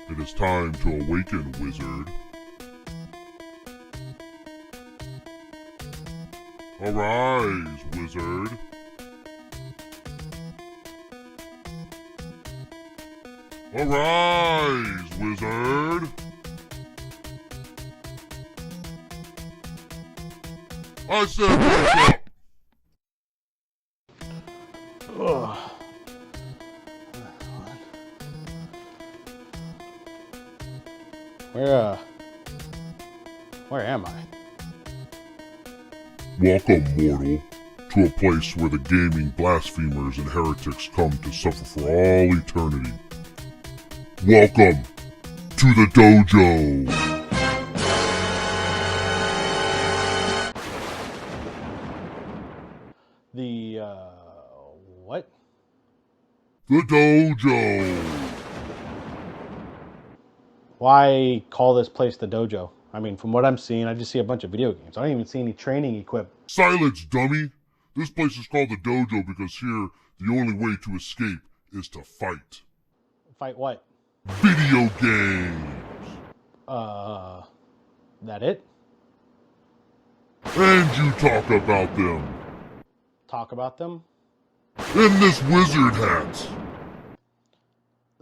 It is time to awaken, wizard. Arise, wizard. Arise, wizard. I said wake up. Ugh. Where am I? Welcome, mortal, to a place where the gaming blasphemers and heretics come to suffer for all eternity. Welcome to the dojo! What? The dojo! Why call this place the dojo? I mean, from what I'm seeing, I just see a bunch of video games. I don't even see any training equipment. Silence, dummy! This place is called the dojo because here, the only way to escape is to fight. Fight what? Video games! That it? And you talk about them! Talk about them? In this wizard hat!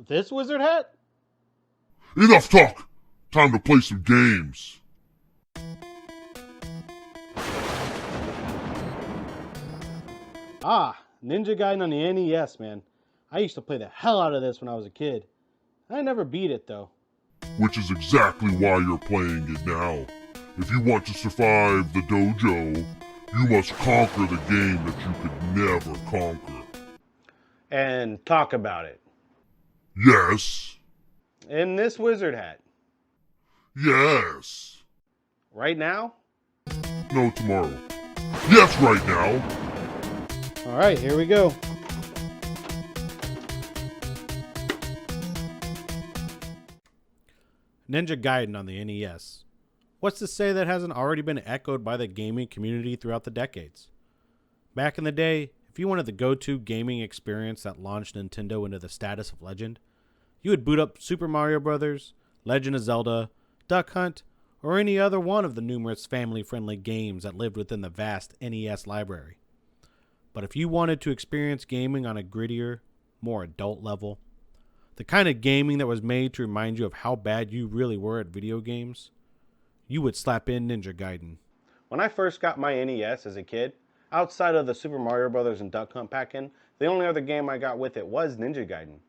This wizard hat? Enough talk! Time to play some games! Ah, Ninja Gaiden on the NES, man. I used to play the hell out of this when I was a kid. I never beat it, though. Which is exactly why you're playing it now. If you want to survive the dojo, you must conquer the game that you could never conquer. And talk about it. Yes. In this wizard hat. Yes. Right now? No, tomorrow. Yes, right now. Alright, here we go. Ninja Gaiden on the NES. What's to say that hasn't already been echoed by the gaming community throughout the decades? Back in the day, if you wanted the go-to gaming experience that launched Nintendo into the status of legend, you would boot up Super Mario Bros., Legend of Zelda, Duck Hunt, or any other one of the numerous family-friendly games that lived within the vast NES library. But if you wanted to experience gaming on a grittier, more adult level, the kind of gaming that was made to remind you of how bad you really were at video games, you would slap in Ninja Gaiden. When I first got my NES as a kid, outside of the Super Mario Bros. And Duck Hunt pack-in, the only other game I got with it was Ninja Gaiden.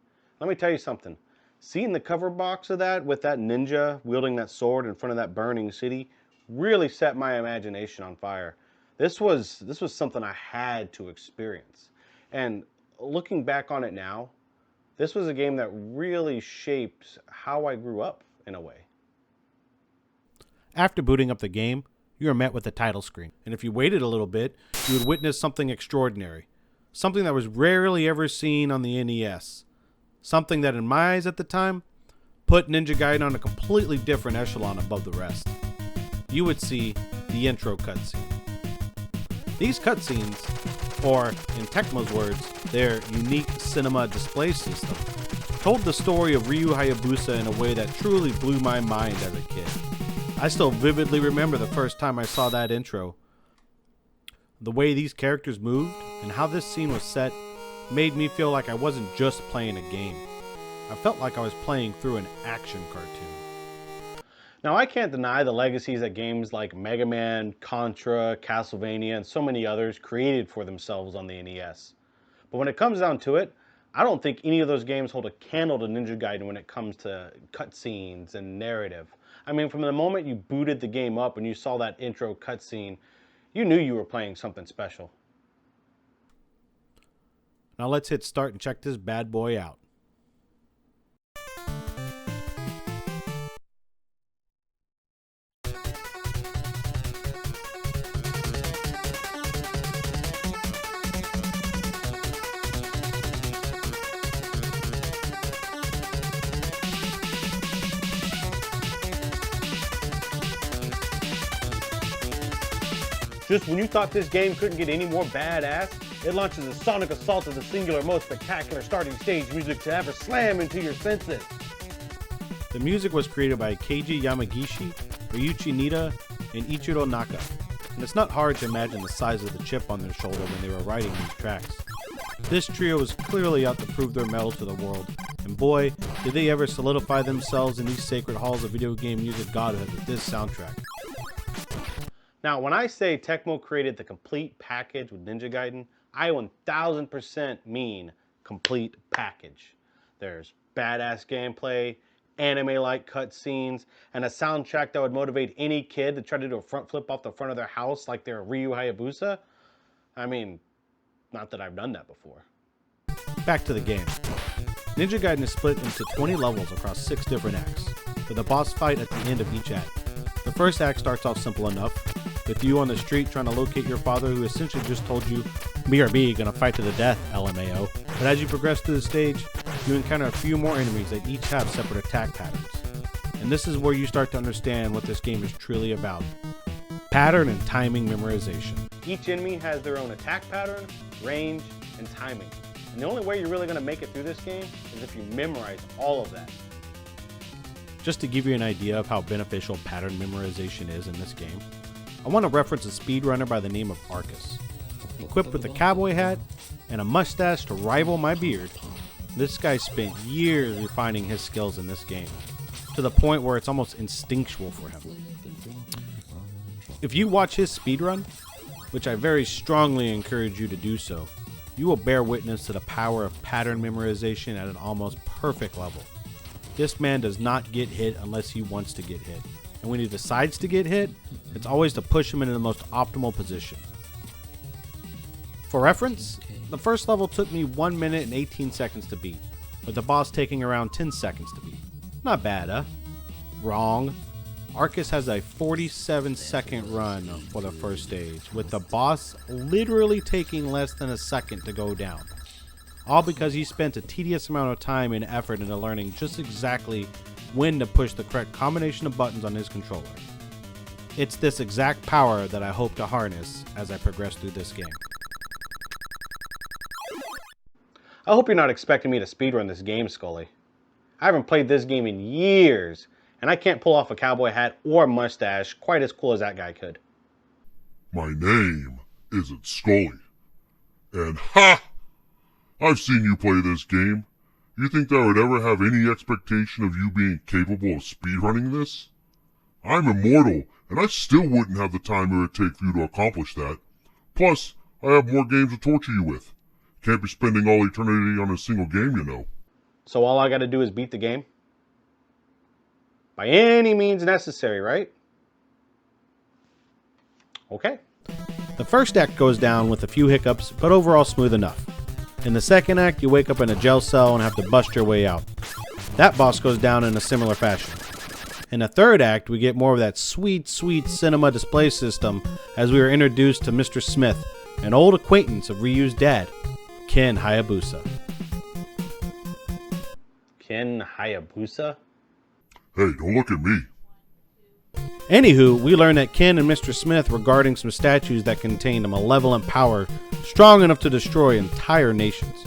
Let me tell you something. Seeing the cover box of that with that ninja wielding that sword in front of that burning city really set my imagination on fire. This was something I had to experience. And looking back on it now, this was a game that really shaped how I grew up in a way. After booting up the game, you are met with the title screen. And if you waited a little bit, you would witness something extraordinary. Something that was rarely ever seen on the NES. Something that in my eyes at the time, put Ninja Gaiden on a completely different echelon above the rest. You would see the intro cutscene. These cutscenes, or in Tecmo's words, their unique cinema display system, told the story of Ryu Hayabusa in a way that truly blew my mind as a kid. I still vividly remember the first time I saw that intro. The way these characters moved and how this scene was set made me feel like I wasn't just playing a game. I felt like I was playing through an action cartoon. Now, I can't deny the legacies that games like Mega Man, Contra, Castlevania, and so many others created for themselves on the NES. But when it comes down to it, I don't think any of those games hold a candle to Ninja Gaiden when it comes to cutscenes and narrative. I mean, from the moment you booted the game up and you saw that intro cutscene, you knew you were playing something special. Now let's hit start and check this bad boy out. Just when you thought this game couldn't get any more badass, It launches a sonic assault of the singular most spectacular starting stage music to ever slam into your senses. The music was created by Keiji Yamagishi, Ryuichi Nitta, and Ichiro Naka, and it's not hard to imagine the size of the chip on their shoulder when they were writing these tracks. This trio was clearly out to prove their mettle to the world, and boy, did they ever solidify themselves in these sacred halls of video game music godhood with this soundtrack. Now, when I say Tecmo created the complete package with Ninja Gaiden, I 1000% mean complete package. There's badass gameplay, anime-like cutscenes, and a soundtrack that would motivate any kid to try to do a front flip off the front of their house like they're Ryu Hayabusa. I mean, not that I've done that before. Back to the game. Ninja Gaiden is split into 20 levels across 6 different acts, with a boss fight at the end of each act. The first act starts off simple enough, with you on the street trying to locate your father who essentially just told you, "BRB, gonna fight to the death, LMAO." But as you progress through the stage, you encounter a few more enemies that each have separate attack patterns. And this is where you start to understand what this game is truly about. Pattern and timing memorization. Each enemy has their own attack pattern, range, and timing. And the only way you're really gonna make it through this game is if you memorize all of that. Just to give you an idea of how beneficial pattern memorization is in this game, I want to reference a speedrunner by the name of Arcus. Equipped with a cowboy hat and a mustache to rival my beard, this guy spent years refining his skills in this game, to the point where it's almost instinctual for him. If you watch his speedrun, which I very strongly encourage you to do so, you will bear witness to the power of pattern memorization at an almost perfect level. This man does not get hit unless he wants to get hit. And when he decides to get hit, it's always to push him into the most optimal position. For reference, the first level took me 1 minute and 18 seconds to beat, with the boss taking around 10 seconds to beat. Not bad, huh? Wrong. Arcus has a 47-second run for the first stage, with the boss literally taking less than a second to go down. All because he spent a tedious amount of time and effort into learning just exactly when to push the correct combination of buttons on his controller. It's this exact power that I hope to harness as I progress through this game. I hope you're not expecting me to speedrun this game, Scully. I haven't played this game in years, and I can't pull off a cowboy hat or mustache quite as cool as that guy could. My name isn't Scully. And ha! I've seen you play this game. You think that I would ever have any expectation of you being capable of speedrunning this? I'm immortal, and I still wouldn't have the time it would take for you to accomplish that. Plus, I have more games to torture you with. Can't be spending all eternity on a single game, you know. So all I gotta do is beat the game? By any means necessary, right? Okay. The first act goes down with a few hiccups, but overall smooth enough. In the second act, you wake up in a jail cell and have to bust your way out. That boss goes down in a similar fashion. In the third act, we get more of that sweet, sweet cinema display system as we are introduced to Mr. Smith, an old acquaintance of Ryu's dad, Ken Hayabusa. Ken Hayabusa? Hey, don't look at me. Anywho, we learn that Ken and Mr. Smith were guarding some statues that contained a malevolent power strong enough to destroy entire nations.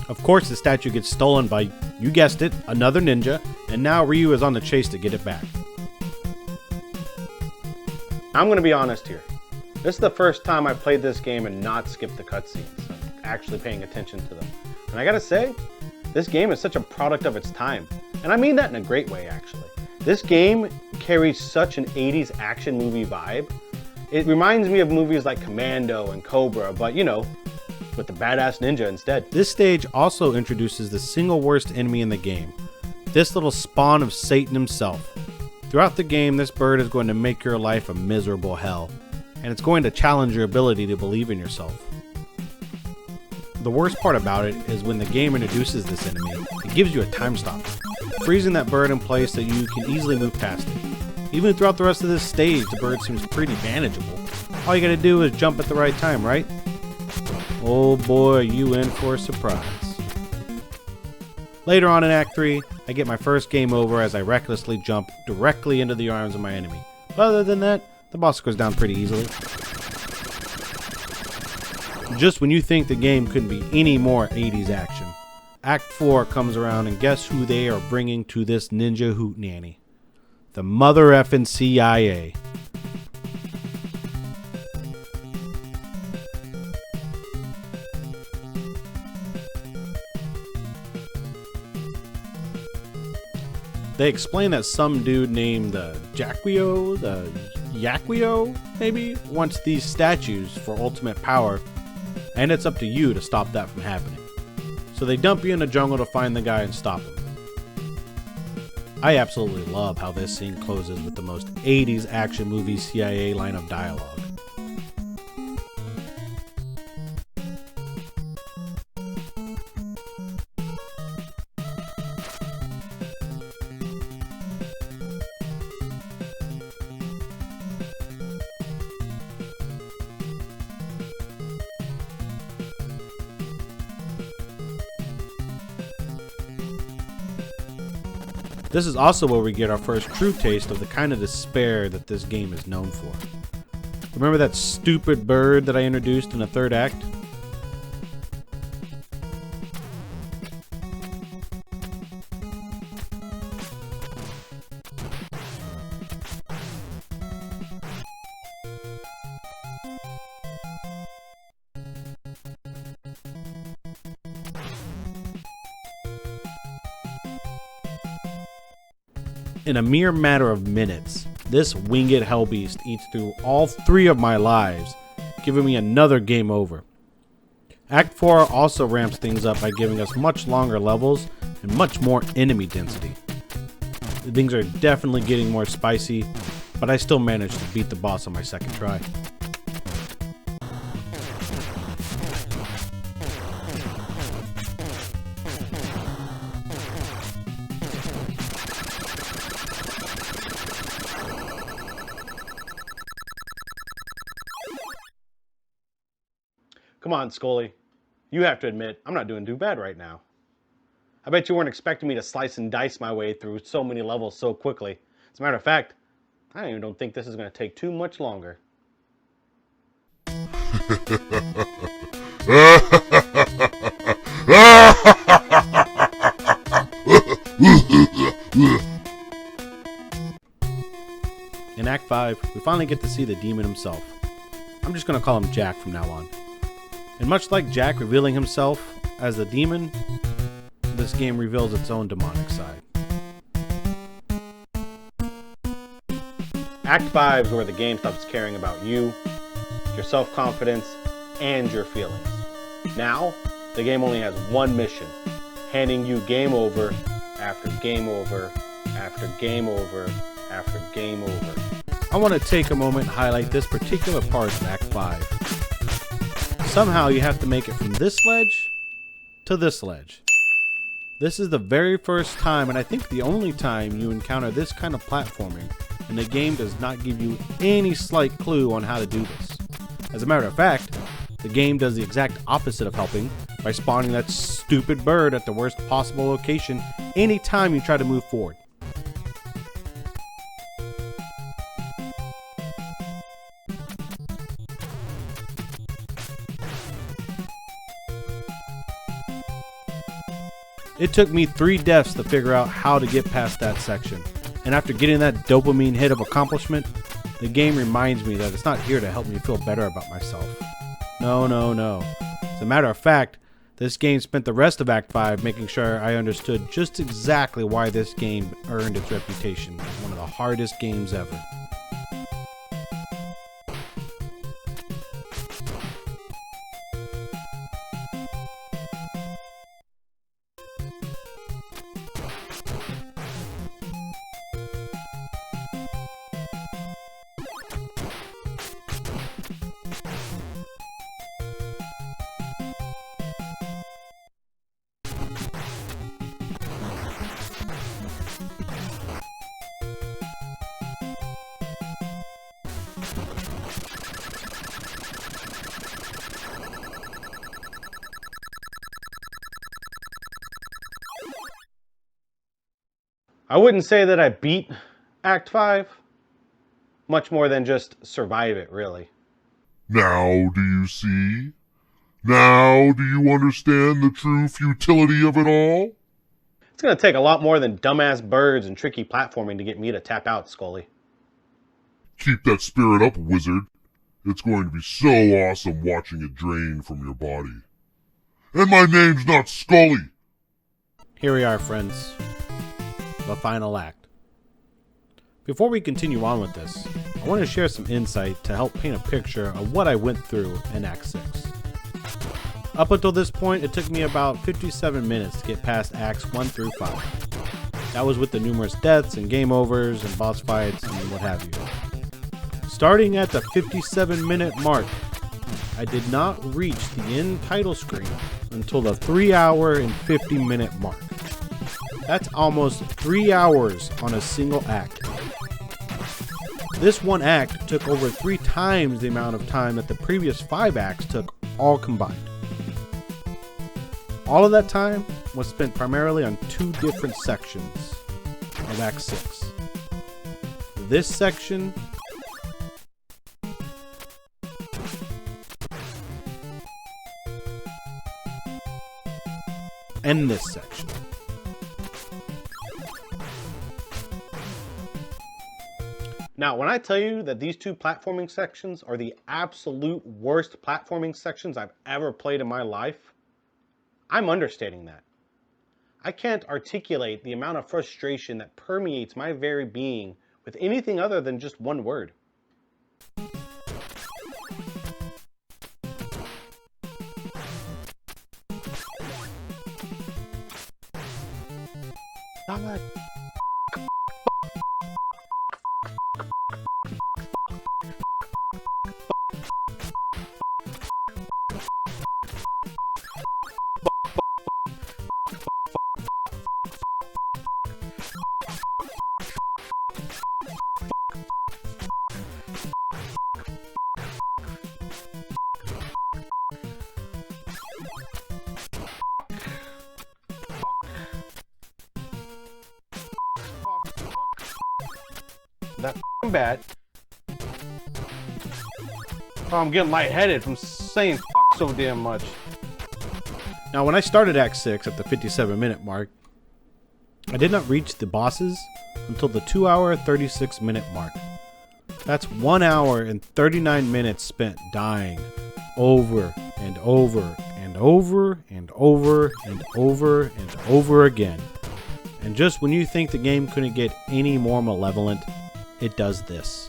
Of course, the statue gets stolen by, you guessed it, another ninja, and now Ryu is on the chase to get it back. I'm going to be honest here. This is the first time I played this game and not skipped the cutscenes, actually paying attention to them. And I gotta say, this game is such a product of its time. And I mean that in a great way, actually. This game carries such an 80s action movie vibe. It reminds me of movies like Commando and Cobra, but you know, with the badass ninja instead. This stage also introduces the single worst enemy in the game, this little spawn of Satan himself. Throughout the game, this bird is going to make your life a miserable hell, and it's going to challenge your ability to believe in yourself. The worst part about it is when the game introduces this enemy, it gives you a time stop, freezing that bird in place so you can easily move past it. Even throughout the rest of this stage, the bird seems pretty manageable. All you gotta do is jump at the right time, right? Oh boy, are you in for a surprise. Later on in Act 3, I get my first game over as I recklessly jump directly into the arms of my enemy. But other than that, the boss goes down pretty easily. just when you think the game couldn't be any more 80s action, Act 4 comes around, and guess who they are bringing to this ninja hootenanny? The mother effing CIA. They explain that some dude named the Yaquio, maybe, wants these statues for ultimate power, and it's up to you to stop that from happening. So they dump you in the jungle to find the guy and stop him. I absolutely love how this scene closes with the most 80s action movie CIA line of dialogue. This is also where we get our first true taste of the kind of despair that this game is known for. Remember that stupid bird that I introduced in the third act? In a mere matter of minutes, this winged hellbeast eats through all 3 of my lives, giving me another game over. Act 4 also ramps things up by giving us much longer levels and much more enemy density. Things are definitely getting more spicy, but I still managed to beat the boss on my second try. Come on, Scully. You have to admit, I'm not doing too bad right now. I bet you weren't expecting me to slice and dice my way through so many levels so quickly. As a matter of fact, I even don't think this is going to take too much longer. In Act 5, we finally get to see the demon himself. I'm just going to call him Jack from now on. And much like Jack revealing himself as the demon, this game reveals its own demonic side. Act 5 is where the game stops caring about you, your self-confidence, and your feelings. Now, the game only has one mission, handing you game over after game over after game over after game over. I want to take a moment and highlight this particular part of Act 5. Somehow you have to make it from this ledge to this ledge. This is the very first time, and I think the only time, you encounter this kind of platforming, and the game does not give you any slight clue on how to do this. As a matter of fact, the game does the exact opposite of helping by spawning that stupid bird at the worst possible location anytime you try to move forward. It took me 3 deaths to figure out how to get past that section, and after getting that dopamine hit of accomplishment, the game reminds me that it's not here to help me feel better about myself. No. As a matter of fact, this game spent the rest of Act 5 making sure I understood just exactly why this game earned its reputation as one of the hardest games ever. I wouldn't say that I beat Act 5, much more than just survive it, really. Now do you see? Now do you understand the true futility of it all? It's going to take a lot more than dumbass birds and tricky platforming to get me to tap out, Scully. Keep that spirit up, wizard. It's going to be so awesome watching it drain from your body. And my name's not Scully! Here we are, friends. The final act. Before we continue on with this, I want to share some insight to help paint a picture of what I went through in Act 6. Up until this point, it took me about 57 minutes to get past Acts 1 through 5. That was with the numerous deaths and game overs and boss fights and what have you. Starting at the 57-minute mark, I did not reach the end title screen until the 3-hour and 50-minute mark. That's almost 3 hours on a single act. This one act took over 3 times the amount of time that the previous 5 acts took all combined. All of that time was spent primarily on 2 different sections of Act 6. This section and this section. Now, when I tell you that these 2 platforming sections are the absolute worst platforming sections I've ever played in my life, I'm understating that. I can't articulate the amount of frustration that permeates my very being with anything other than just one word. God. That bad. Oh, I'm getting lightheaded from saying so damn much. Now, when I started Act 6 at the 57-minute mark, I did not reach the bosses until the 2-hour, 36-minute mark. That's 1 hour and 39 minutes spent dying over and over and over and over and over and over again. And just when you think the game couldn't get any more malevolent, it does this.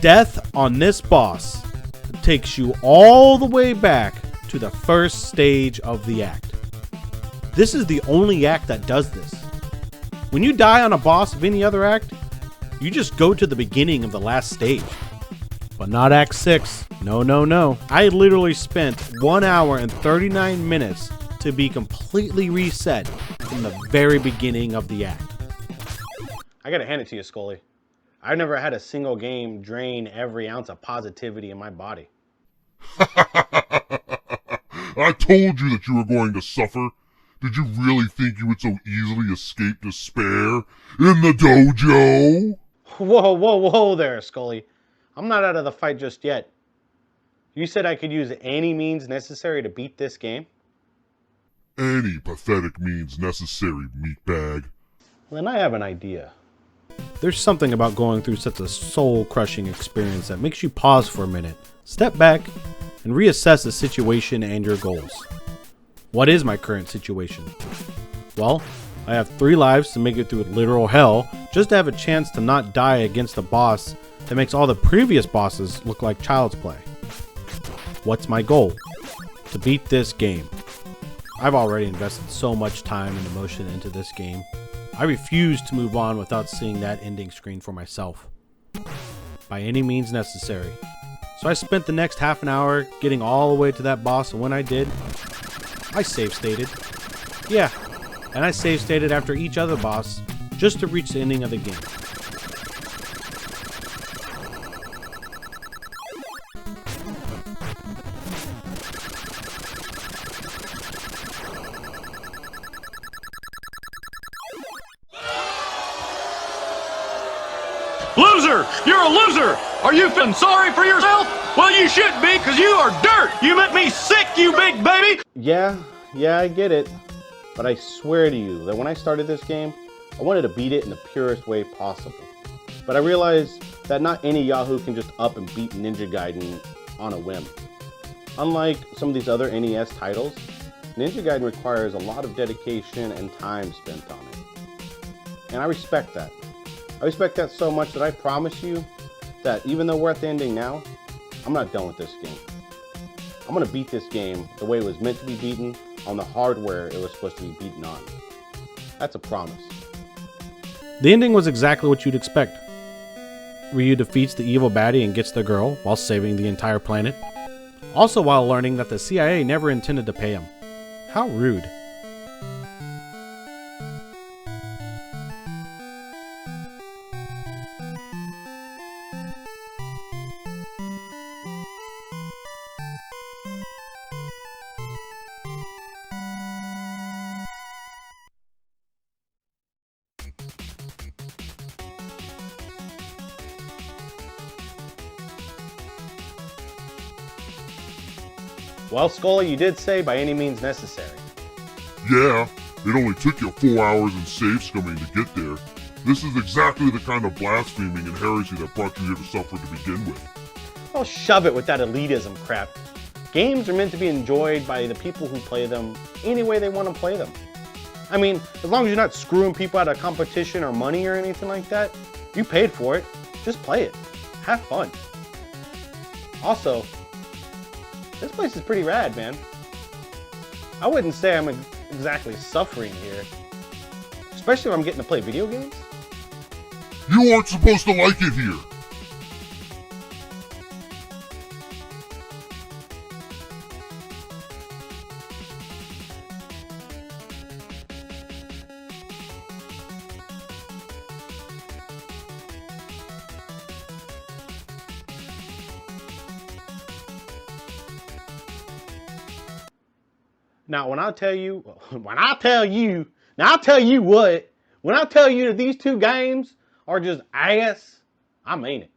Death on this boss takes you all the way back to the first stage of the act. This is the only act that does this. When you die on a boss of any other act, you just go to the beginning of the last stage. But not Act 6. No, no, no. I literally spent 1 hour and 39 minutes to be completely reset from the very beginning of the act. I gotta hand it to you, Scully. I've never had a single game drain every ounce of positivity in my body. I told you that you were going to suffer. Did you really think you would so easily escape despair in the dojo? Whoa, whoa, whoa there, Scully. I'm not out of the fight just yet. You said I could use any means necessary to beat this game? Any pathetic means necessary, meatbag. Then I have an idea. There's something about going through such a soul-crushing experience that makes you pause for a minute, step back, and reassess the situation and your goals. What is my current situation? Well, I have 3 lives to make it through literal hell, just to have a chance to not die against a boss that makes all the previous bosses look like child's play. What's my goal? To beat this game. I've already invested so much time and emotion into this game. I refuse to move on without seeing that ending screen for myself. By any means necessary. So I spent the next half an hour getting all the way to that boss, and when I did, I save stated. Yeah, and I save stated after each other boss just to reach the ending of the game. Loser! You're a loser! Are you feeling sorry for yourself? Well, you should be, because you are dirt! You make me sick, you big baby! Yeah, I get it. But I swear to you that when I started this game, I wanted to beat it in the purest way possible. But I realized that not any Yahoo can just up and beat Ninja Gaiden on a whim. Unlike some of these other NES titles, Ninja Gaiden requires a lot of dedication and time spent on it. And I respect that. I respect that so much that I promise you that even though we're at the ending now, I'm not done with this game. I'm going to beat this game the way it was meant to be beaten, on the hardware it was supposed to be beaten on. That's a promise. The ending was exactly what you'd expect. Ryu defeats the evil baddie and gets the girl while saving the entire planet. Also while learning that the CIA never intended to pay him. How rude. Well, Scully, you did say by any means necessary. Yeah, it only took you 4 hours in save scumming to get there. This is exactly the kind of blaspheming and heresy that brought you here to suffer to begin with. Oh, shove it with that elitism crap. Games are meant to be enjoyed by the people who play them any way they want to play them. I mean, as long as you're not screwing people out of competition or money or anything like that, you paid for it, just play it. Have fun. Also, this place is pretty rad, man. I wouldn't say I'm exactly suffering here. Especially if I'm getting to play video games. You aren't supposed to like it here. Now, when I tell you that these two games are just ass, I mean it.